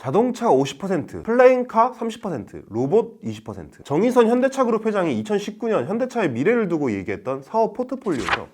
자동차 50%, 플레인카 30%, 로봇 20%. 정의선 현대차그룹 회장이 2019년 현대차의 미래를 두고 얘기했던 사업 포트폴리오죠.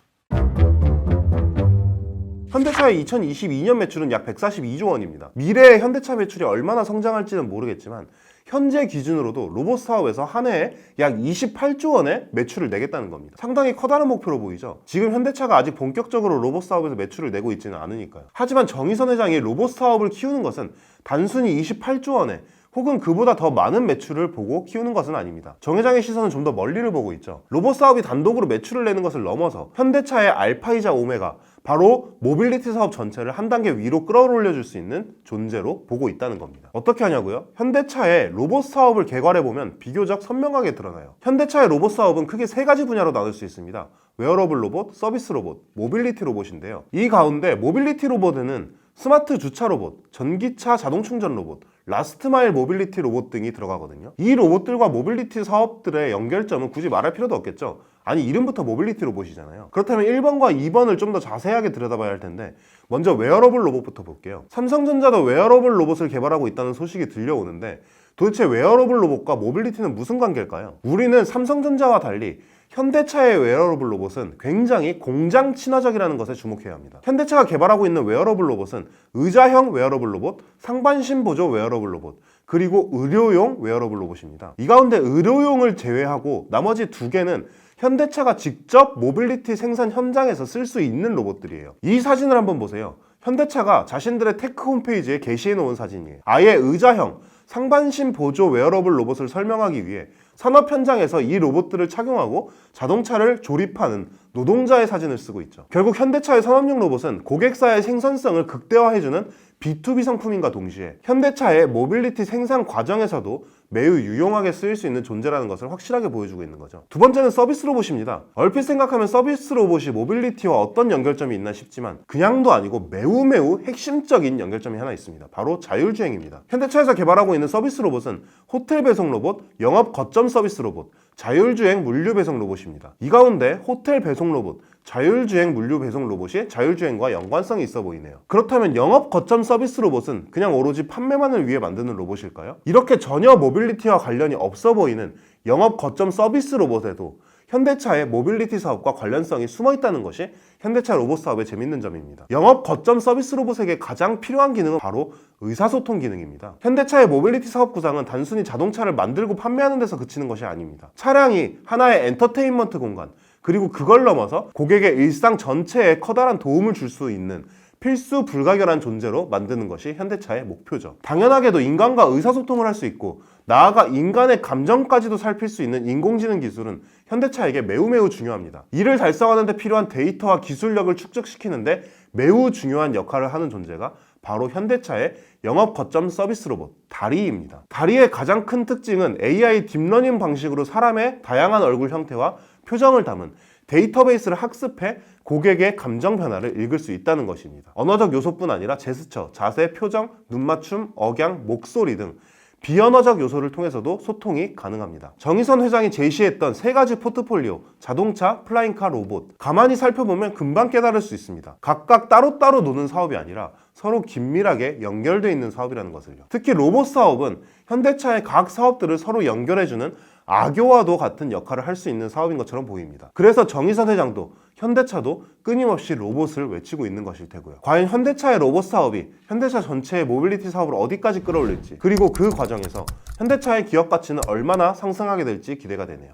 현대차의 2022년 매출은 약 142조 원입니다. 미래의 현대차 매출이 얼마나 성장할지는 모르겠지만 현재 기준으로도 로봇 사업에서 한 해에 약 28조 원의 매출을 내겠다는 겁니다. 상당히 커다란 목표로 보이죠. 지금 현대차가 아직 본격적으로 로봇 사업에서 매출을 내고 있지는 않으니까요. 하지만 정의선 회장이 로봇 사업을 키우는 것은 단순히 28조 원에 혹은 그보다 더 많은 매출을 보고 키우는 것은 아닙니다. 정 회장의 시선은 좀 더 멀리를 보고 있죠. 로봇 사업이 단독으로 매출을 내는 것을 넘어서 현대차의 알파이자 오메가, 바로 모빌리티 사업 전체를 한 단계 위로 끌어올려 줄 수 있는 존재로 보고 있다는 겁니다. 어떻게 하냐고요? 현대차의 로봇 사업을 개괄해보면 비교적 선명하게 드러나요. 현대차의 로봇 사업은 크게 세 가지 분야로 나눌 수 있습니다. 웨어러블 로봇, 서비스 로봇, 모빌리티 로봇인데요. 이 가운데 모빌리티 로봇에는 스마트 주차 로봇, 전기차 자동 충전 로봇, 라스트 마일 모빌리티 로봇 등이 들어가거든요. 이 로봇들과 모빌리티 사업들의 연결점은 굳이 말할 필요도 없겠죠. 아니, 이름부터 모빌리티 로봇이잖아요. 그렇다면 1번과 2번을 좀 더 자세하게 들여다봐야 할 텐데, 먼저 웨어러블 로봇부터 볼게요. 삼성전자도 웨어러블 로봇을 개발하고 있다는 소식이 들려오는데, 도대체 웨어러블 로봇과 모빌리티는 무슨 관계일까요? 우리는 삼성전자와 달리 현대차의 웨어러블 로봇은 굉장히 공장 친화적이라는 것에 주목해야 합니다. 현대차가 개발하고 있는 웨어러블 로봇은 의자형 웨어러블 로봇, 상반신 보조 웨어러블 로봇, 그리고 의료용 웨어러블 로봇입니다. 이 가운데 의료용을 제외하고 나머지 두 개는 현대차가 직접 모빌리티 생산 현장에서 쓸 수 있는 로봇들이에요. 이 사진을 한번 보세요. 현대차가 자신들의 테크 홈페이지에 게시해 놓은 사진이에요. 아예 의자형, 상반신 보조 웨어러블 로봇을 설명하기 위해 산업 현장에서 이 로봇들을 착용하고 자동차를 조립하는 노동자의 사진을 쓰고 있죠. 결국 현대차의 산업용 로봇은 고객사의 생산성을 극대화해주는 B2B 상품인가 동시에 현대차의 모빌리티 생산 과정에서도 매우 유용하게 쓰일 수 있는 존재라는 것을 확실하게 보여주고 있는 거죠. 두 번째는 서비스 로봇입니다. 얼핏 생각하면 서비스 로봇이 모빌리티와 어떤 연결점이 있나 싶지만 그냥도 아니고 매우 핵심적인 연결점이 하나 있습니다. 바로 자율주행입니다. 현대차에서 개발하고 있는 서비스 로봇은 호텔 배송 로봇, 영업 거점 서비스 로봇, 자율주행 물류 배송 로봇입니다. 이 가운데 호텔 배송 로봇, 자율주행 물류 배송 로봇이 자율주행과 연관성이 있어 보이네요. 그렇다면 영업 거점 서비스 로봇은 그냥 오로지 판매만을 위해 만드는 로봇일까요? 이렇게 전혀 모빌리티와 관련이 없어 보이는 영업 거점 서비스 로봇에도 현대차의 모빌리티 사업과 관련성이 숨어 있다는 것이 현대차 로봇 사업의 재밌는 점입니다. 영업 거점 서비스 로봇에게 가장 필요한 기능은 바로 의사소통 기능입니다. 현대차의 모빌리티 사업 구상은 단순히 자동차를 만들고 판매하는 데서 그치는 것이 아닙니다. 차량이 하나의 엔터테인먼트 공간, 그리고 그걸 넘어서 고객의 일상 전체에 커다란 도움을 줄 수 있는 필수 불가결한 존재로 만드는 것이 현대차의 목표죠. 당연하게도 인간과 의사소통을 할 수 있고 나아가 인간의 감정까지도 살필 수 있는 인공지능 기술은 현대차에게 매우 중요합니다. 이를 달성하는 데 필요한 데이터와 기술력을 축적시키는데 매우 중요한 역할을 하는 존재가 바로 현대차의 영업 거점 서비스 로봇 다리입니다. 다리의 가장 큰 특징은 AI 딥러닝 방식으로 사람의 다양한 얼굴 형태와 표정을 담은 데이터베이스를 학습해 고객의 감정 변화를 읽을 수 있다는 것입니다. 언어적 요소뿐 아니라 제스처, 자세, 표정, 눈맞춤, 억양, 목소리 등 비언어적 요소를 통해서도 소통이 가능합니다. 정의선 회장이 제시했던 세 가지 포트폴리오, 자동차, 플라잉카, 로봇, 가만히 살펴보면 금방 깨달을 수 있습니다. 각각 따로따로 노는 사업이 아니라 서로 긴밀하게 연결되어 있는 사업이라는 것을요. 특히 로봇 사업은 현대차의 각 사업들을 서로 연결해주는 악교와도 같은 역할을 할 수 있는 사업인 것처럼 보입니다. 그래서 정의선 회장도 현대차도 끊임없이 로봇을 외치고 있는 것일 테고요. 과연 현대차의 로봇 사업이 현대차 전체의 모빌리티 사업을 어디까지 끌어올릴지, 그리고 그 과정에서 현대차의 기업 가치는 얼마나 상승하게 될지 기대가 되네요.